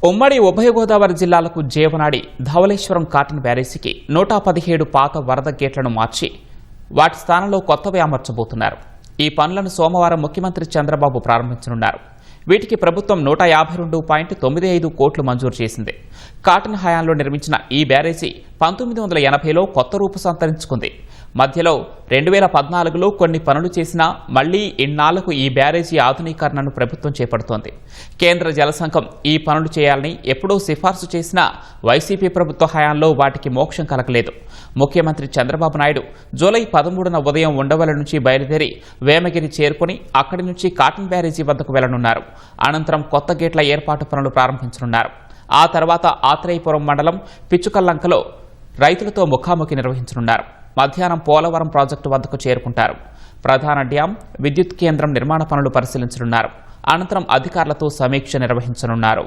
ఉమ్మడి ఉభయ గోదావరి జిల్లాలకు జీవనాడి ధవళేశ్వరం కాటన్ బ్యారేజీకి 117 పాత వరద గేట్లను మార్చి వాటి స్థానంలో కొత్తవి అమర్చబోతున్నారు. ఈ పనులను సోమవారం ముఖ్యమంత్రి చంద్రబాబు ప్రారంభించనున్నారు. వీటికి ప్రభుత్వం 152.95 కోట్లు మంజూరు చేసింది. కాటన్ హయాంలో నిర్మించిన ఈ బ్యారేజీ 1980లో కొత్త రూపు సంతరించుకుంది. మధ్యలో 2014లో కొన్ని పనులు చేసినా మళ్లీ ఇన్నాళ్లకు ఈ బ్యారేజీ ఆధునీకరణను ప్రభుత్వం చేపడుతోంది. కేంద్ర జలసంఘం ఈ పనులు చేయాలని ఎప్పుడూ సిఫార్సు చేసినా వైసీపీ ప్రభుత్వ హయాంలో వాటికి మోక్షం కలగలేదు. ముఖ్యమంత్రి చంద్రబాబు నాయుడు జూలై 13న ఉదయం ఉండవల్లి నుంచి బయలుదేరి వేమగిరి చేరుకుని అక్కడి నుంచి కాటన్ బ్యారేజీ వద్దకు వెళ్లనున్నారు. అనంతరం కొత్త గేట్ల ఏర్పాటు పనులు ప్రారంభించనున్నారు. ఆ తర్వాత ఆత్రేయపురం మండలం పిచ్చుకల్లంకలో రైతులతో ముఖాముఖి నిర్వహించనున్నారు. మధ్యాహ్నం పోలవరం ప్రాజెక్టు వద్దకు చేరుకుంటారు. ప్రధాన డ్యాం, విద్యుత్ కేంద్రం నిర్మాణ పనులు పరిశీలించనున్నారు. అనంతరం అధికారులతో సమీక్ష నిర్వహించనున్నారు.